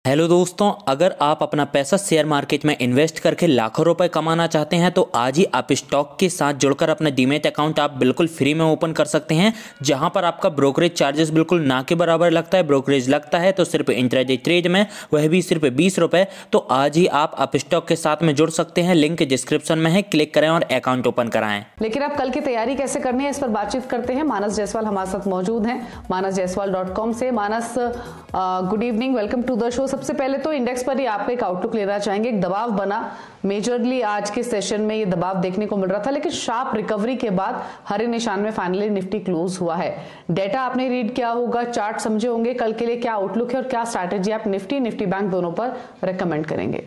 Hello दोस्तों, अगर आप अपना पैसा शेयर मार्केट में इन्वेस्ट करके लाखों रुपए कमाना चाहते हैं तो आज ही आप स्टॉक के साथ जुड़कर अपना डीमैट अकाउंट आप बिल्कुल फ्री में ओपन कर सकते हैं, जहां पर आपका ब्रोकरेज चार्जेस बिल्कुल ना के बराबर लगता है। ब्रोकरेज लगता है तो सिर्फ इंट्राडे ट्रेड में, वह भी सिर्फ 20 रुपए। तो आज ही आप स्टॉक के साथ में जुड़ सकते हैं, लिंक डिस्क्रिप्शन में है, क्लिक करें और अकाउंट ओपन कराएं। लेकिन अब कल की तैयारी कैसे करनी है, इस पर बातचीत करते हैं। मानस जायसवाल हमारे साथ मौजूद हैं, manasjaiswal.com से। Manas, good evening, welcome to the show. सबसे पहले तो इंडेक्स पर ही आप एक आउटलुक लेना चाहेंगे। एक दबाव बना मेजरली आज के सेशन में, ये दबाव देखने को मिल रहा था, लेकिन शार्प रिकवरी के बाद हरे निशान में फाइनली निफ्टी क्लोज हुआ है। डेटा आपने रीड किया होगा, चार्ट समझे होंगे, कल के लिए क्या आउटलुक है और क्या स्ट्रैटेजी आप निफ्टी बैंक दोनों पर रेकमेंड करेंगे?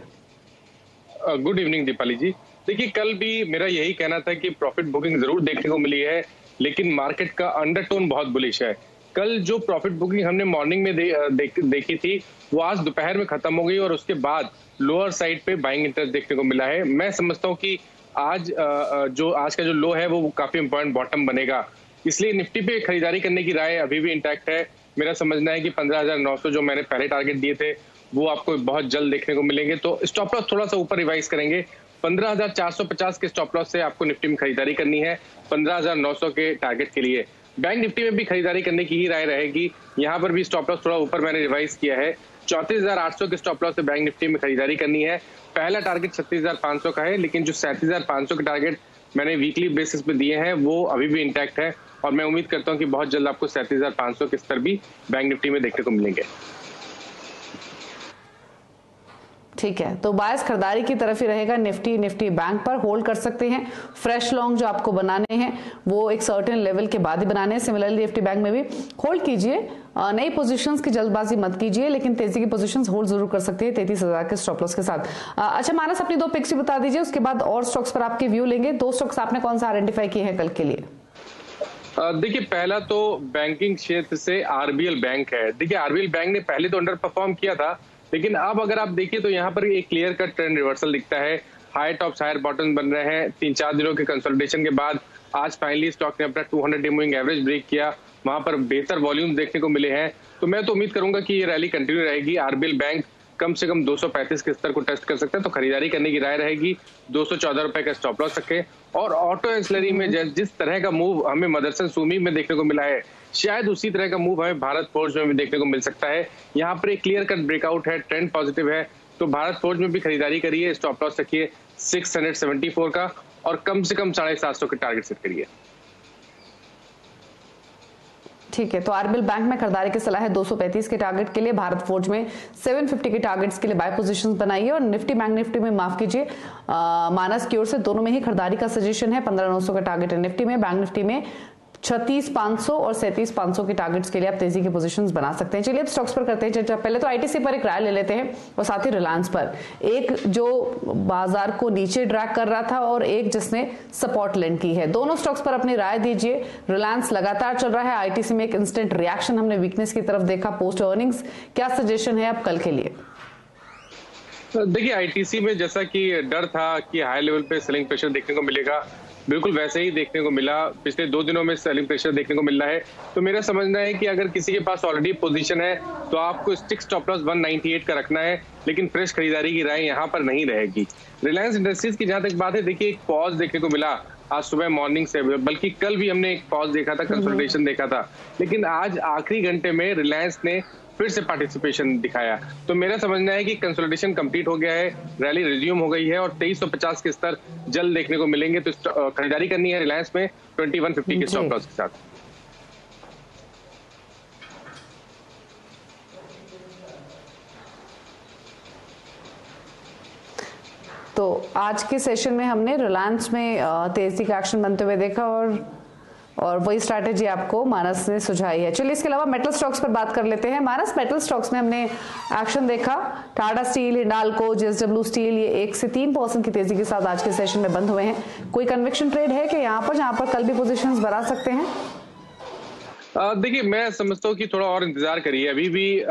गुड इवनिंग दीपाली जी। देखिए, कल भी मेरा यही कहना था कि प्रॉफिट बुकिंग जरूर देखने को मिली है, लेकिन मार्केट का अंडरटोन बहुत बुलिश है। कल जो प्रॉफिट बुकिंग हमने मॉर्निंग में देखी थी, वो आज दोपहर में खत्म हो गई और उसके बाद लोअर साइड पे बाइंग इंटरेस्ट देखने को मिला है। मैं समझता हूँ कि आज का जो लो है वो काफी इंपॉर्टेंट बॉटम बनेगा, इसलिए निफ्टी पे खरीदारी करने की राय अभी भी इंटैक्ट है। मेरा समझना है कि 15,900 जो मैंने पहले टारगेट दिए थे वो आपको बहुत जल्द देखने को मिलेंगे, तो स्टॉप लॉस थोड़ा सा ऊपर रिवाइज करेंगे। 15,450 के स्टॉप लॉस से आपको निफ्टी में खरीदारी करनी है 15,900 के टारगेट के लिए। बैंक निफ्टी में भी खरीदारी करने की ही राय रहेगी, यहाँ पर भी स्टॉप लॉस थोड़ा ऊपर मैंने रिवाइज किया है। 34,800 के स्टॉप लॉस से बैंक निफ्टी में खरीदारी करनी है। पहला टारगेट 36,500 का है, लेकिन जो 37,500 के टारगेट मैंने वीकली बेसिस पे दिए हैं वो अभी भी इंटैक्ट है, और मैं उम्मीद करता हूँ कि बहुत जल्द आपको 37,500 के स्तर भी बैंक निफ्टी में देखने को मिलेंगे। ठीक है, तो बायस खरीदारी की तरफ ही रहेगा। निफ्टी बैंक पर होल्ड कर सकते हैं। फ्रेश लॉन्ग जो आपको बनाने हैं वो एक सर्टेन लेवल के बाद ही बनाने हैं। सिमिलरली निफ्टी बैंक में भी होल्ड कीजिए, नई पोजीशंस की जल्दबाजी मत कीजिए, लेकिन तेजी की पोजीशंस होल्ड जरूर कर सकते हैं 33,000 के स्टॉप लॉस के साथ। अच्छा मानस, अपनी दो पिक्स बता दीजिए, उसके बाद और स्टॉक्स पर आपके व्यू लेंगे। दो स्टॉक्स आपने कौन सा आइडेंटिफाई किए हैं कल के लिए? देखिए, पहला तो बैंकिंग क्षेत्र से आरबीएल बैंक है। देखिए, आरबीएल बैंक ने पहले तो अंडर परफॉर्म किया था, लेकिन अब अगर आप देखिए तो यहाँ पर एक क्लियर कट ट्रेंड रिवर्सल दिखता है। हाई टॉप्स हायर बॉटम बन रहे हैं। 3-4 दिनों के कंसोलिडेशन के बाद आज फाइनली स्टॉक ने अपना 200 डे मूविंग एवरेज ब्रेक किया, वहां पर बेहतर वॉल्यूम देखने को मिले हैं। तो मैं तो उम्मीद करूंगा कि ये रैली कंटिन्यू रहेगी। आरबीएल बैंक कम से कम 235 के स्तर को टेस्ट कर सकता है, तो खरीदारी करने की राय रहेगी। 214 रुपए का स्टॉप लॉस रखें। और ऑटो एंसिलरी में जिस तरह का मूव हमें मदरसन सुमी में देखने को मिला है, शायद उसी तरह का मूव हमें भारत फोर्ज में भी देखने को मिल सकता है। यहाँ पर एक क्लियर कट ब्रेकआउट है, ट्रेंड पॉजिटिव है, तो भारत फोर्ज में भी खरीदारी करिए। स्टॉप लॉस रखिए 674 का, और कम से कम 750 के टारगेट सेट करिए। ठीक है, तो आरबीएल बैंक में खरीदारी की सलाह है 235 के टारगेट के लिए। भारत फोर्ज में 750 के टारगेट्स के लिए बाय पोजीशंस बनाइए। और निफ्टी बैंक निफ्टी में माफ कीजिए, मानस की ओर से दोनों में ही खरीदारी का सजेशन है। 15,900 का टारगेट है निफ्टी में, बैंक निफ्टी में 36,500 और 37,500 के टारगेट्स के लिए आप तेजी के पोजीशंस बना सकते हैं। चलिए अब स्टॉक्स पर करते हैं चर्चा। पहले तो आईटीसी पर एक राय ले लेते हैं और साथ ही रिलायंस पर। एक जो बाजार को नीचे ड्रैग कर रहा था और एक जिसने सपोर्ट लैंड की है, दोनों स्टॉक्स पर अपनी राय दीजिए। रिलायंस लगातार चल रहा है, आईटीसी में एक इंस्टेंट रिएक्शन हमने वीकनेस की तरफ देखा पोस्ट अर्निंग्स। क्या सजेशन है अब कल के लिए? देखिए, आईटीसी में जैसा कि डर था कि हाई लेवल पे सेलिंग प्रेशर देखने को मिलेगा, बिल्कुल वैसे ही देखने को मिला। पिछले 2 दिनों में सेलिंग प्रेशर देखने को मिल रहा है। तो मेरा समझना है कि अगर किसी के पास ऑलरेडी पोजीशन है तो आपको स्टिक स्टॉप लॉस 198 का रखना है, लेकिन फ्रेश खरीदारी की राय यहाँ पर नहीं रहेगी। रिलायंस इंडस्ट्रीज की जहां तक बात है, देखिए एक पॉज देखने को मिला आज सुबह मॉर्निंग से, बल्कि कल भी हमने एक पॉज देखा था, कंसोलिडेशन देखा था, लेकिन आज आखिरी घंटे में रिलायंस ने फिर से पार्टिसिपेशन दिखाया। तो मेरा समझना है कि कंसोलिडेशन कंप्लीट हो गया है, रैली रिज्यूम हो गई है और 2350 के स्तर जल्द देखने को मिलेंगे। तो खरीदारी करनी है रिलायंस में 2150 के स्टॉप लॉस के साथ। तो आज के सेशन में हमने रिलायंस में तेजी का एक्शन बनते हुए देखा और वही स्ट्रैटेजी आपको मानस ने सुझाई है। चलिए इसके अलावा मेटल स्टॉक्स पर बात कर लेते हैं। मानस, मेटल स्टॉक्स में हमने एक्शन देखा, Tata steel, Hindalco, JSW steel, ये 1 से 3% की तेजी के साथ आज के सेशन में बंद हुए हैं। कोई कन्विक्शन ट्रेड है कि यहाँ पर जहाँ पर कल भी पोजीशंस बढ़ा सकते हैं? देखिए, मैं समझता हूँ कि थोड़ा और इंतजार करिए। अभी भी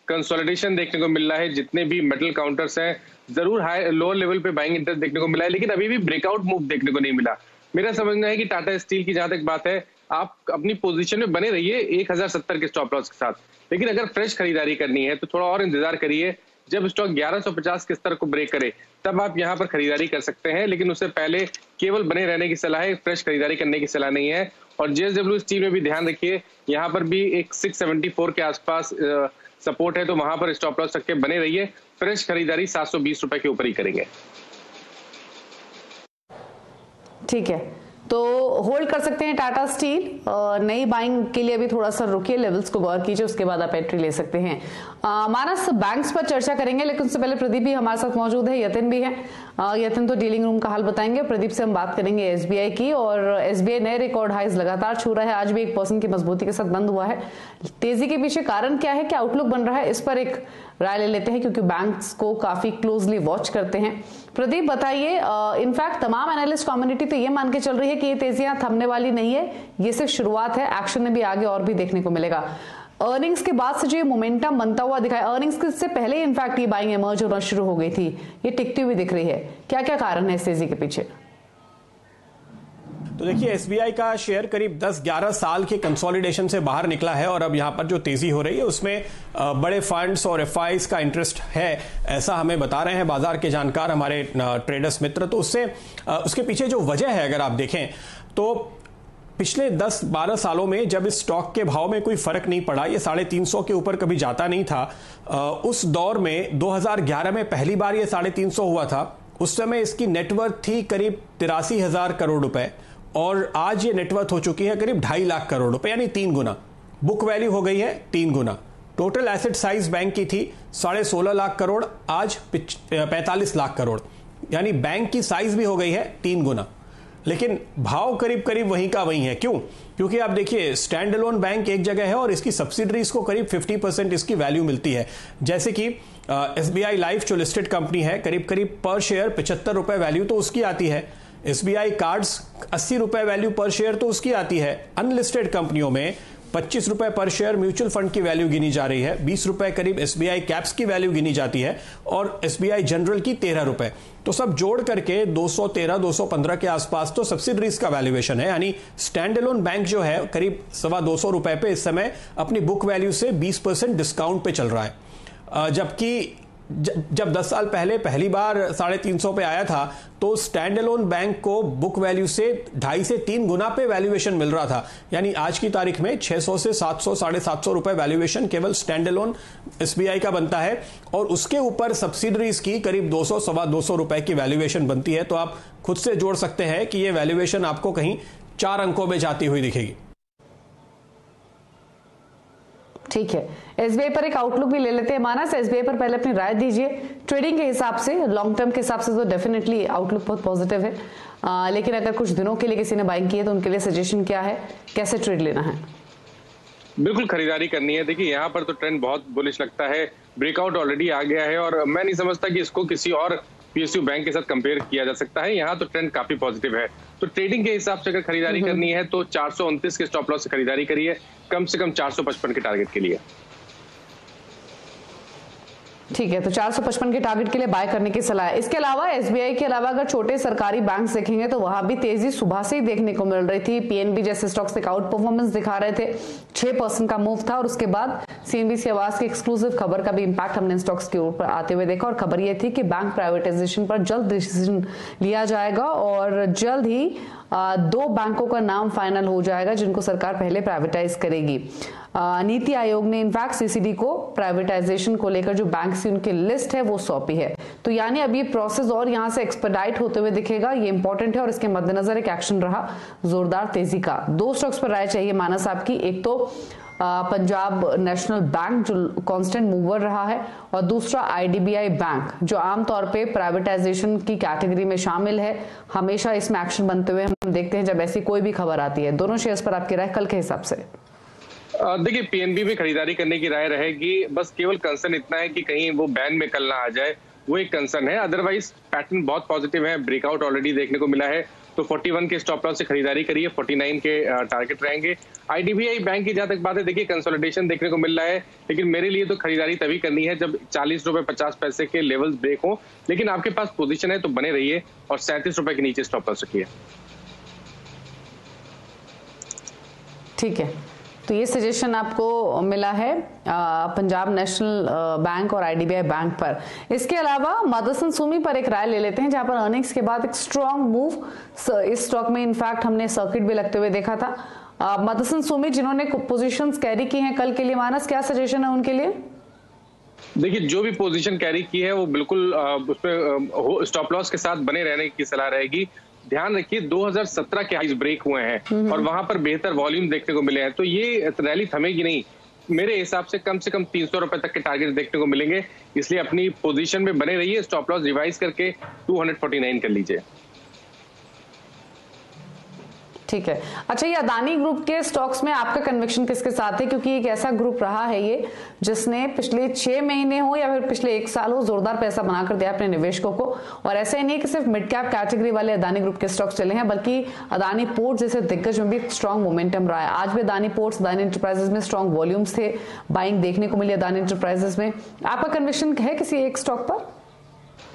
कंसोलिडेशन देखने को मिल रहा है। जितने भी मेटल काउंटर्स हैं, जरूर हाई लोअर लेवल पे बाइंग इंटरेस्ट देखने को मिला है, लेकिन अभी भी ब्रेकआउट मूव देखने को नहीं मिला। मेरा समझना है कि टाटा स्टील की जहां तक बात है, आप अपनी पोजीशन में बने रहिए 1070 के स्टॉप लॉस के साथ, लेकिन अगर फ्रेश खरीदारी करनी है तो थोड़ा और इंतजार करिए। जब स्टॉक 1150 के स्तर को ब्रेक करे तब आप यहां पर खरीदारी कर सकते हैं, लेकिन उससे पहले केवल बने रहने की सलाह है, फ्रेश खरीदारी करने की सलाह नहीं है। और JSW स्टील में भी ध्यान रखिए, यहां पर भी एक 674 के आसपास सपोर्ट है, तो वहां पर स्टॉप लॉस रख के बने रहिए। फ्रेश खरीदारी 720 रुपए के ऊपर ही करेंगे। ठीक है, तो होल्ड कर सकते हैं टाटा स्टील। नई बाइंग के लिए अभी थोड़ा सा रुकिए, लेवल्स को गौर कीजिए, उसके बाद आप एंट्री ले सकते हैं। मानस, बैंक्स पर चर्चा करेंगे, लेकिन उससे पहले प्रदीप भी हमारे साथ मौजूद है, यतिन भी है। यतिन तो डीलिंग रूम का हाल बताएंगे, प्रदीप से हम बात करेंगे SBI की। और SBI नए रिकॉर्ड हाइज लगातार छू रहा है, आज भी 1% की मजबूती के साथ बंद हुआ है। तेजी के पीछे कारण क्या है, क्या आउटलुक बन रहा है, इस पर एक राय ले लेते हैं, क्योंकि बैंक्स को काफी क्लोजली वॉच करते हैं। प्रदीप बताइए, इनफैक्ट तमाम एनालिस्ट कम्युनिटी तो ये मान के चल रही है कि ये तेजियां थमने वाली नहीं है, ये सिर्फ शुरुआत है, एक्शन में भी आगे और भी देखने को मिलेगा। अर्निंग्स के बाद से जो ये मोमेंटम बनता हुआ दिखाई, अर्निंग्स से पहले इनफैक्ट ये बाइंग एमर्ज होना शुरू हो गई थी, ये टिकती हुई दिख रही है, क्या क्या कारण है इस तेजी के पीछे? तो देखिए, SBI का शेयर करीब 10-11 साल के कंसोलिडेशन से बाहर निकला है और अब यहां पर जो तेजी हो रही है उसमें बड़े फंड्स और FIs का इंटरेस्ट है, ऐसा हमें बता रहे हैं बाजार के जानकार, हमारे ट्रेडर्स मित्र। तो उसके पीछे जो वजह है अगर आप देखें तो पिछले 10-12 सालों में जब इस स्टॉक के भाव में कोई फर्क नहीं पड़ा, ये 350 के ऊपर कभी जाता नहीं था, उस दौर में 2011 में पहली बार ये 350 हुआ था। उस समय इसकी नेटवर्थ थी करीब 83,000 करोड़ रुपए और आज ये नेटवर्थ हो चुकी है करीब 2.5 लाख करोड़ रुपए, यानी 3 गुना। बुक वैल्यू हो गई है 3 गुना। टोटल एसेट साइज बैंक की थी 16.5 लाख करोड़, आज 45 लाख करोड़, यानी बैंक की साइज भी हो गई है 3 गुना। लेकिन भाव करीब करीब वहीं का वहीं है। क्यों? क्योंकि आप देखिए, स्टैंड अलोन बैंक एक जगह है और इसकी सब्सिडरीज को करीब 50% इसकी वैल्यू मिलती है। जैसे कि SBI लाइफ जो लिस्टेड कंपनी है, करीब करीब पर शेयर 75 रुपए वैल्यू तो उसकी आती है। SBI कार्ड्स 80 रुपए वैल्यू पर शेयर तो उसकी आती है। अनलिस्टेड कंपनियों में 25 रुपए पर शेयर म्यूचुअल फंड की वैल्यू गिनी जा रही है, 20 रुपए करीब SBI कैप्स की वैल्यू गिनी जाती है और SBI जनरल की 13 रुपए। तो सब जोड़ करके 213-215 के आसपास तो सब्सिडरीज का वैल्यूएशन है, यानी स्टैंड अलोन बैंक जो है करीब 225 रुपए पे इस समय अपनी बुक वैल्यू से 20% डिस्काउंट पे चल रहा है। जबकि जब 10 साल पहले पहली बार 350 पे आया था तो स्टैंड अलोन बैंक को बुक वैल्यू से 2.5 से 3 गुना पे वैल्यूएशन मिल रहा था, यानी आज की तारीख में 600 से 700 750 रुपए वैल्यूएशन केवल स्टैंड अलोन SBI का बनता है और उसके ऊपर सब्सिडरीज की करीब 200-225 रुपए की वैल्यूएशन बनती है। तो आप खुद से जोड़ सकते हैं कि यह वैल्यूएशन आपको कहीं 4 अंकों में जाती हुई दिखेगी। ठीक है, SBI पर एक आउटलुक भी ले लेते हैं। मानस, SBI पर पहले अपनी राय दीजिए। ट्रेडिंग के हिसाब से, लॉन्ग टर्म के हिसाब से तो डेफिनेटली आउटलुक बहुत पॉजिटिव है, लेकिन अगर कुछ दिनों के लिए किसी ने बाइंग की है तो उनके लिए सजेशन क्या है, कैसे ट्रेड लेना है? बिल्कुल खरीदारी करनी है। देखिए, यहाँ पर तो ट्रेंड बहुत बुलिश लगता है, ब्रेकआउट ऑलरेडी आ गया है और मैं नहीं समझता कि इसको किसी और PSU बैंक के साथ कंपेयर किया जा सकता है। यहाँ तो ट्रेंड काफी पॉजिटिव है। तो ट्रेडिंग के हिसाब से अगर खरीदारी करनी है तो 429 के स्टॉप लॉस से खरीदारी करिए, कम से कम 455 के टारगेट के लिए। ठीक है, तो 455 के टारगेट के लिए बाय करने की सलाह है। इसके अलावा SBI के अलावा अगर छोटे सरकारी बैंक देखेंगे तो वहां भी तेजी सुबह से ही देखने को मिल रही थी। PNB जैसे स्टॉक्स एक आउट परफॉर्मेंस दिखा रहे थे, 6% का मूव था और उसके बाद CNBC आवाज की एक्सक्लूसिव खबर का भी इंपैक्ट हमने स्टॉक्स के ऊपर आते हुए देखा और खबर यह थी कि बैंक प्राइवेटाइजेशन पर जल्द डिसीजन लिया जाएगा और जल्द ही 2 बैंकों का नाम फाइनल हो जाएगा जिनको सरकार पहले प्राइवेटाइज करेगी। नीति आयोग ने इनफैक्ट CCD को प्राइवेटाइजेशन को लेकर जो बैंक की उनकी लिस्ट है वो सौंपी है। तो यानी अब ये प्रोसेस और यहां से एक्सपेडाइट होते हुए दिखेगा, ये इंपॉर्टेंट है और इसके मद्देनजर एक एक्शन रहा जोरदार तेजी का। 2 स्टॉक्स पर राय चाहिए मानस आपकी, एक तो पंजाब नेशनल बैंक जो कांस्टेंट मूवर रहा है और दूसरा IDBI बैंक जो आमतौर पे प्राइवेटाइजेशन की कैटेगरी में शामिल है। हमेशा इसमें एक्शन बनते हुए हम देखते हैं जब ऐसी कोई भी खबर आती है। दोनों शेयर्स पर आपकी राय कल के हिसाब से? देखिए, PNB में खरीदारी करने की राय रहेगी। बस केवल कंसर्न इतना है कि कहीं वो बैन में कल ना आ जाए, वो एक कंसर्न है। अदरवाइज पैटर्न बहुत पॉजिटिव है, ब्रेकआउट ऑलरेडी देखने को मिला है। तो 41 के स्टॉप लॉस से खरीदारी करिए, 49 के टारगेट रहेंगे। IDBI बैंक की जहां तक बात है, देखिए कंसोलिडेशन देखने को मिल रहा है, लेकिन मेरे लिए तो खरीदारी तभी करनी है जब 40 रुपए 50 पैसे के लेवल्स ब्रेक हो। लेकिन आपके पास पोजीशन है तो बने रहिए और 37 रुपए के नीचे स्टॉप लॉस रखिए। ठीक है, तो ये सजेशन आपको मिला है पंजाब नेशनल बैंक और आईडीबीआई बैंक पर। इसके अलावा मदरसन सुमी पर एक राय ले लेते हैं, जहां पर अर्निंग्स के बाद एक स्ट्रॉन्ग मूव इस स्टॉक में इनफैक्ट हमने सर्किट भी लगते हुए देखा था। मदरसन सुमी जिन्होंने पोजीशंस कैरी की हैं कल के लिए, मानस क्या सजेशन है उनके लिए? देखिए, जो भी पोजीशन कैरी की है वो बिल्कुल उसमें स्टॉप लॉस के साथ बने रहने की सलाह रहेगी। ध्यान रखिए 2017 के हाइज ब्रेक हुए हैं और वहां पर बेहतर वॉल्यूम देखने को मिले हैं, तो ये रैली थमेगी नहीं। मेरे हिसाब से कम 300 रुपए तक के टारगेट देखने को मिलेंगे, इसलिए अपनी पोजीशन में बने रहिए। स्टॉप लॉस रिवाइज करके 249 कर लीजिए। ठीक है। अच्छा, ये अदानी ग्रुप के स्टॉक्स में आपका कन्विक्शन किसके साथ है? क्योंकि एक ऐसा ग्रुप रहा है ये जिसने पिछले 6 महीने हो या फिर पिछले 1 साल हो जोरदार पैसा बनाकर दिया अपने निवेशकों को। और ऐसा ही नहीं कि सिर्फ मिड कैप कैटेगरी वाले अदानी ग्रुप के स्टॉक्स चले हैं, बल्कि अदानी पोर्ट्स जैसे दिग्गज में भी स्ट्रॉन्ग मोमेंटम रहा है। आज भी अदानी पोर्ट्स, अदानी एंटरप्राइजेस में स्ट्रॉन्ग वॉल्यूम्स थे, बाइंग देखने को मिली अदानी एंटरप्राइजेस में। आपका कन्विक्शन है किसी एक स्टॉक पर?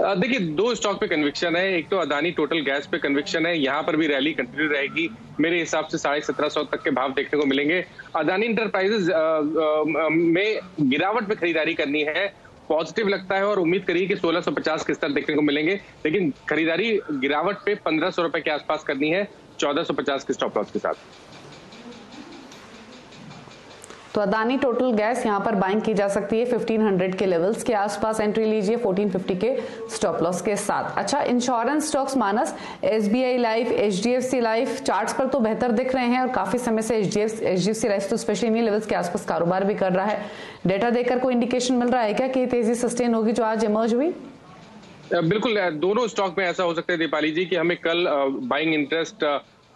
देखिए, 2 स्टॉक पे कन्विक्शन है। एक तो अदानी टोटल गैस पे कन्विक्शन है, यहाँ पर भी रैली कंटिन्यू रहेगी। मेरे हिसाब से 1750 तक के भाव देखने को मिलेंगे। अदानी इंटरप्राइजेज में गिरावट पे खरीदारी करनी है, पॉजिटिव लगता है और उम्मीद करिए कि 1650 के स्तर देखने को मिलेंगे, लेकिन खरीदारी गिरावट पे 1500 रुपए के आसपास करनी है 1450 के स्टॉप लॉस के साथ। तो अदानी टोटल गैस यहां पर बाइंग की जा सकती है 1500 के लेवल्स के आसपास, एंट्री लीजिए 1450 के स्टॉप लॉस के साथ। अच्छा, insurance stocks Manas, SBI life, HDFC life charts पर तो बेहतर दिख रहे हैं और काफी समय से एचडीएफसी लाइफ तो स्पेशली इन्हीं लेवल्स के आसपास कारोबार भी कर रहा है। डेटा देखकर कोई इंडिकेशन मिल रहा है क्या कि तेजी सस्टेन होगी जो आज इमर्ज हुई? बिल्कुल, दोनों स्टॉक में ऐसा हो सकता है दीपाली जी कि हमें कल बाइंग इंटरेस्ट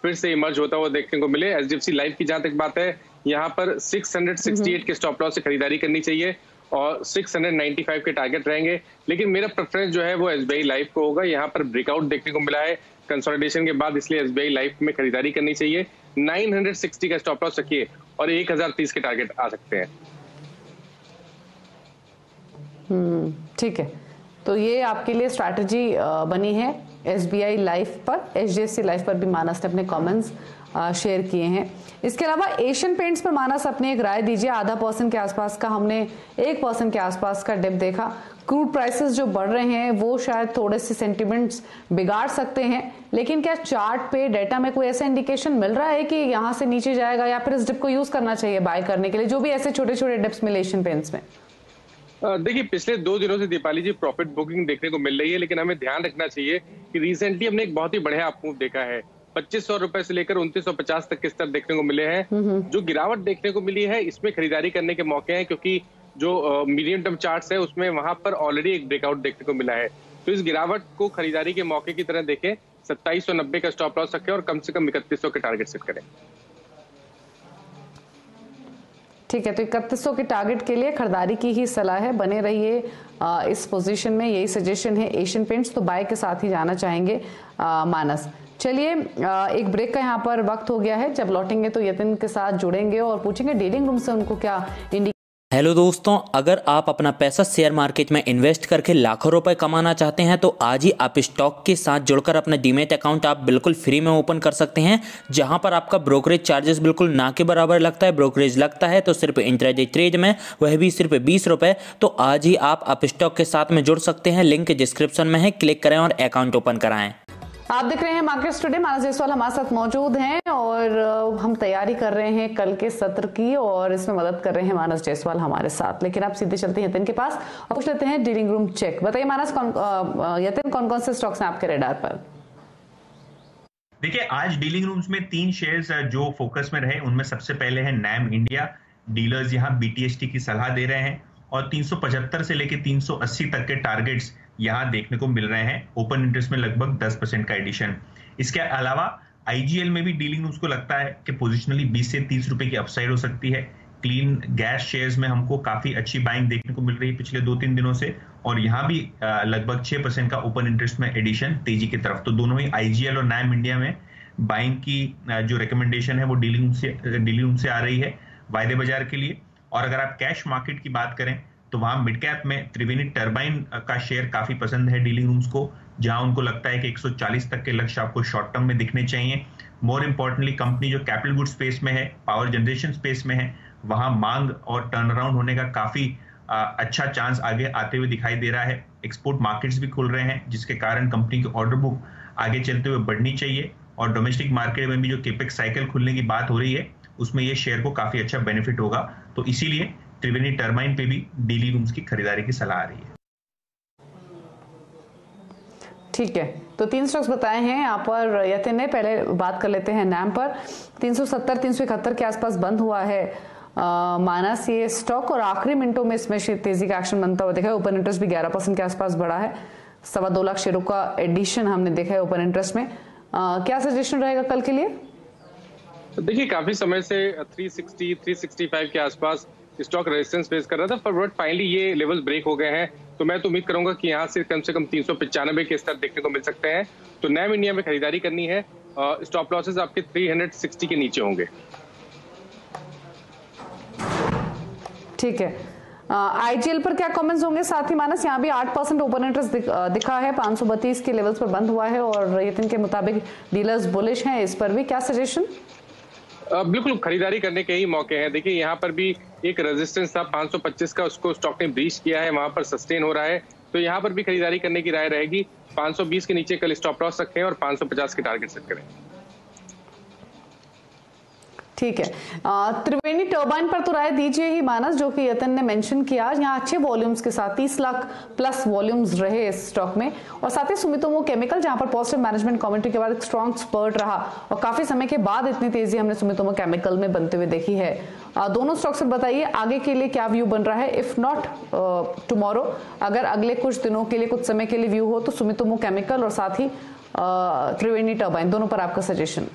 फिर से इमर्ज होता हुआ देखने को मिले। एचडीएफसी लाइफ की जहां तक बात है, यहाँ पर 668 के स्टॉप लॉस से खरीदारी करनी चाहिए और 695 के टारगेट रहेंगे, लेकिन मेरा प्रेफरेंस जो है वो एसबीआई लाइफ को होगा। यहाँ पर ब्रेकआउट देखने को मिला है कंसोलिडेशन के बाद, इसलिए एसबीआई लाइफ में खरीदारी करनी चाहिए। 960 का स्टॉप लॉस रखिए और 1030 के टारगेट आ सकते हैं। ठीक है, तो ये आपके लिए स्ट्रैटेजी बनी है एसबीआई लाइफ पर। एचडीएफसी लाइफ पर भी मानस ने अपने कमेंट्स शेयर किए हैं। इसके अलावा एशियन पेंट्स पर मानस अपनी एक राय दीजिए। 0.5% के आसपास का, हमने 1% के आसपास का डिप देखा। क्रूड प्राइसेस जो बढ़ रहे हैं वो शायद थोड़े से सेंटिमेंट्स बिगाड़ सकते हैं, लेकिन क्या चार्ट पे डेटा में कोई ऐसा इंडिकेशन मिल रहा है कि यहाँ से नीचे जाएगा या फिर इस डिप को यूज करना चाहिए बाय करने के लिए, जो भी ऐसे छोटे छोटे डिप्स मिले एशियन पेंट्स में? देखिए, पिछले 2 दिनों से दीपाली जी प्रॉफिट बुकिंग देखने को मिल रही है, लेकिन हमें ध्यान रखना चाहिए कि रिसेंटली हमने एक बहुत ही बढ़िया अप मूव देखा है। 2500 रुपए से लेकर 2950 तक के स्तर देखने को मिले हैं। जो गिरावट देखने को मिली है इसमें खरीदारी करने के मौके हैं, क्योंकि जो मीडियम टर्म चार्ट्स है उसमें वहां पर ऑलरेडी एक ब्रेकआउट देखने को मिला है। तो इस गिरावट को खरीदारी के मौके की तरह देखें, 2790 का स्टॉप लॉस रखें और कम से कम 3100 के टारगेट सेट करें। ठीक है, तो 3100 के टारगेट के लिए खरीदारी की ही सलाह है। बने रहिए इस पोजीशन में, यही सजेशन है। एशियन पेंट्स तो बाय के साथ ही जाना चाहेंगे मानस। चलिए, एक ब्रेक का यहाँ पर वक्त हो गया है। जब लौटेंगे तो यतिन के साथ जुड़ेंगे और पूछेंगे डीलिंग रूम से उनको क्या हेलो दोस्तों, अगर आप अपना पैसा शेयर मार्केट में इन्वेस्ट करके लाखों रुपए कमाना चाहते हैं तो आज ही आप स्टॉक के साथ जुड़कर अपना डीमैट अकाउंट आप बिल्कुल फ्री में ओपन कर सकते हैं, जहां पर आपका ब्रोकरेज चार्जेस बिल्कुल ना के बराबर लगता है। ब्रोकरेज लगता है तो सिर्फ इंट्राडे ट्रेड में, वह भी सिर्फ 20 रुपए। तो आज ही आप स्टॉक के साथ में जुड़ सकते हैं, लिंक डिस्क्रिप्शन में है, क्लिक करें और अकाउंट ओपन कराएं। आप देख रहे हैं मार्केट्स टुडे। मानस जायसवाल हमारे साथ मौजूद हैं और हम तैयारी कर रहे हैं कल के सत्र की और इसमें मदद कर रहे हैं मानस जायसवाल हमारे साथ। लेकिन आप सीधे चलते हैं यतिन के पास और पूछ लेते हैं डीलिंग रूम चेक। बताइए मानस, यतिन कौन कौन से स्टॉक्स हैं आपके रेडार पर? देखिए, आज डीलिंग रूम्स में 3 शेयर्स जो फोकस में रहे, उनमें सबसे पहले है नैम इंडिया। डीलर्स यहाँ बीटीएसटी की सलाह दे रहे हैं और 375 से लेकर 380 तक के टारगेट्स यहां देखने को मिल रहे हैं। ओपन इंटरेस्ट में लगभग 10% का एडिशन। इसके अलावा आईजीएल में भी डीलिंग उसको लगता है कि पोजिशनली 20 से 30 रुपए की अपसाइड हो सकती है। क्लीन गैस शेयर्स में हमको काफी अच्छी बाइंग देखने को मिल रही है पिछले 2-3 दिनों से, और यहाँ भी लगभग 6% का ओपन इंटरेस्ट में एडिशन तेजी की तरफ। तो दोनों ही आईजीएल और नैम इंडिया में बाइंग की जो रिकमेंडेशन है वो डीलिंग से आ रही है वायदे बाजार के लिए। और अगर आप कैश मार्केट की बात करें तो वहां मिड कैप में त्रिवेणी टर्बाइन का शेयर काफी पसंद है डीलिंग रूम्स को, जहां उनको लगता है कि 140 तक के लक्ष्य आपको शॉर्ट टर्म में दिखने चाहिए। मोर इंपॉर्टेंटली कंपनी जो कैपिटल गुड स्पेस में है, पावर जनरेशन स्पेस में है, वहां मांग और टर्न अराउंड होने का काफी अच्छा चांस आगे आते हुए दिखाई दे रहा है। एक्सपोर्ट मार्केट्स भी खुल रहे हैं, जिसके कारण कंपनी की ऑर्डर बुक आगे चलते हुए बढ़नी चाहिए। और डोमेस्टिक मार्केट में भी जो केपेक्स साइकिल खुलने की बात हो रही है, उसमें ये शेयर को काफी अच्छा बेनिफिट होगा। तो इसीलिए त्रिवेणी टर्बाइन पे भी डीली रूम्स की खरीदारी की सलाह आ रही है। ठीक है, तो 3 स्टॉक्स बताए हैं यहाँ पर यतिन ने। पहले बात कर लेते हैं नैम पर। 370 371 के आसपास बंद हुआ है मानस ये स्टॉक, और आखिरी मिनटों में इसमें तेजी का एक्शन बनता हुआ देखा है। ओपन इंटरेस्ट भी 11% के आसपास बढ़ा है। 2.25 लाख शेयरों का एडिशन हमने देखा है ओपन इंटरेस्ट में। क्या सजेशन रहेगा कल के लिए? देखिए, काफी समय से 360 365 के आसपास स्टॉक रेजिस्टेंस फेस कर रहा था, पर फाइनली ये लेवल्स ब्रेक हो गए हैं। तो मैं तो उम्मीद करूंगा कि यहाँ से कम 395 के स्तर देखने को मिल सकते हैं। तो नैम इंडिया में खरीदारी करनी है। स्टॉप लॉसेस आपके 360 के नीचे होंगे। ठीक है, आईजीएल पर क्या कमेंट्स होंगे साथ ही मानस? यहाँ भी 8% ओपन इंटरेस्ट दिखा है, 532 के लेवल्स पर बंद हुआ है, और यतिन के मुताबिक डीलर्स बुलिश हैं इस पर भी। क्या सजेशन? बिल्कुल खरीदारी करने के ही मौके हैं। देखिए, यहाँ पर भी एक रेजिस्टेंस था 525 का, उसको स्टॉक ने ब्रीच किया है, वहां पर सस्टेन हो रहा है। तो यहाँ पर भी खरीदारी करने की राय रहेगी। 520 के नीचे कल स्टॉप लॉस रखें और 550 के टारगेट सेट करें। ठीक है, त्रिवेणी टर्बाइन पर तो राय दीजिए ही मानस, जो कि यतिन ने मेंशन किया। यहाँ अच्छे वॉल्यूम्स के साथ 30 लाख प्लस वॉल्यूम्स रहे इस स्टॉक में, और साथ ही सुमितोमो केमिकल जहां पर पॉजिटिव मैनेजमेंट कमेंट्री के बाद एक स्ट्रॉन्ग स्पर्ट रहा, और काफी समय के बाद इतनी तेजी हमने सुमितोमो केमिकल में बनते हुए देखी है। दोनों स्टॉक से बताइए आगे के लिए क्या व्यू बन रहा है। इफ नॉट टुमारो, अगर अगले कुछ दिनों के लिए, कुछ समय के लिए व्यू हो, तो सुमितोमो केमिकल और साथ ही त्रिवेणी टर्बाइन, दोनों पर आपका सजेशन?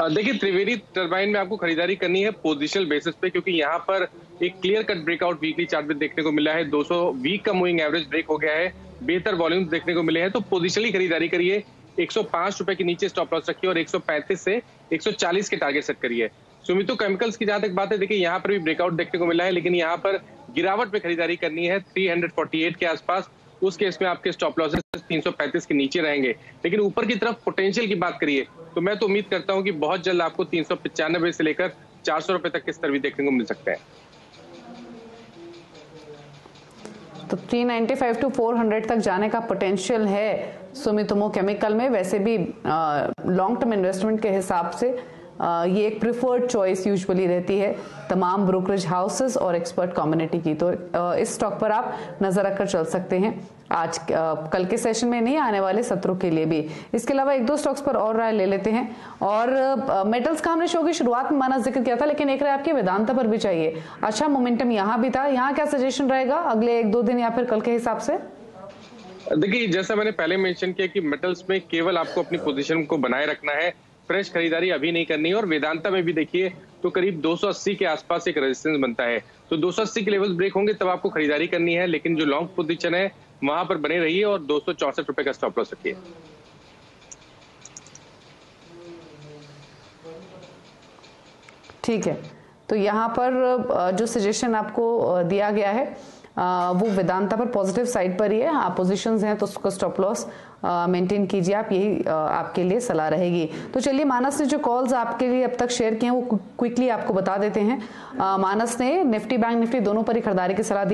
देखिए, त्रिवेणी टर्बाइन में आपको खरीदारी करनी है पोजिशनल बेसिस पे, क्योंकि यहाँ पर एक clear cut breakout weekly chart में देखने को मिला है। 200 वीक का मूविंग एवरेज ब्रेक हो गया है, बेहतर वॉल्यूम्स देखने को मिले हैं। तो पोजिशनली खरीदारी करिए। 105 रुपए के नीचे स्टॉप लॉस रखिए और 135 से 140 के टारगेट सेट करिए। सुमितो केमिकल्स की जहां तक बात है, देखिए यहाँ पर भी ब्रेकआउट देखने को मिला है, लेकिन यहाँ पर गिरावट पे खरीदारी करनी है 348 के आसपास। उस केस में आपके स्टॉप लॉसेस 335 के नीचे रहेंगे। लेकिन ऊपर की तरफ पोटेंशियल की बात करिए तो मैं तो उम्मीद करता हूं कि बहुत जल्द आपको 395 से लेकर 400 रुपए तक के स्तर भी देखने को मिल सकते हैं। तो 395 टू 400 तक जाने का पोटेंशियल है सुमितोमो केमिकल में। वैसे भी लॉन्ग टर्म इन्वेस्टमेंट के हिसाब से ये एक प्रिफर्ड चॉइस यूजुअली रहती है तमाम ब्रोकरेज हाउसेस और एक्सपर्ट कम्युनिटी की। तो इस स्टॉक पर आप नजर रखकर चल सकते हैं आज कल के सेशन में, नहीं आने वाले सत्रों के लिए भी। इसके अलावा 1-2 स्टॉक्स पर और राय ले लेते हैं। और मेटल्स का हमने शो की शुरुआत में माना जिक्र किया था, लेकिन एक राय आपके वेदांता पर भी चाहिए। अच्छा मोमेंटम यहाँ भी था, यहाँ क्या सजेशन रहेगा अगले 1-2 दिन या फिर कल के हिसाब से? देखिए, जैसा मैंने पहले मेंशन किया कि मेटल्स में केवल आपको अपनी पोजीशन को बनाए रखना है, फ्रेश खरीदारी अभी नहीं करनी है। और वेदांता में भी देखिए तो करीब 280 के आसपास एक रेजिस्टेंस बनता है, तो 280 के लेवल ब्रेक होंगे तब आपको खरीदारी करनी है। लेकिन जो लॉन्ग पोजीशन है वहां पर बने रहिए और 264 रुपए का स्टॉप लॉस रखिए। ठीक है, तो यहाँ पर जो सजेशन आपको दिया गया है वो वेदांता पर पॉजिटिव साइड पर ही है। आप पोजीशंस हैं तो उसको स्टॉप लॉस मेंटेन कीजिए आप, यही आपके लिए सलाह रहेगी। तो चलिए, मानस ने जो कॉल्स आपके लिए अब तक शेयर किए हैं वो क्विकली आपको बता देते हैं। मानस ने निफ्टी बैंक निफ्टी दोनों पर ही खरीदारी की सलाह दी।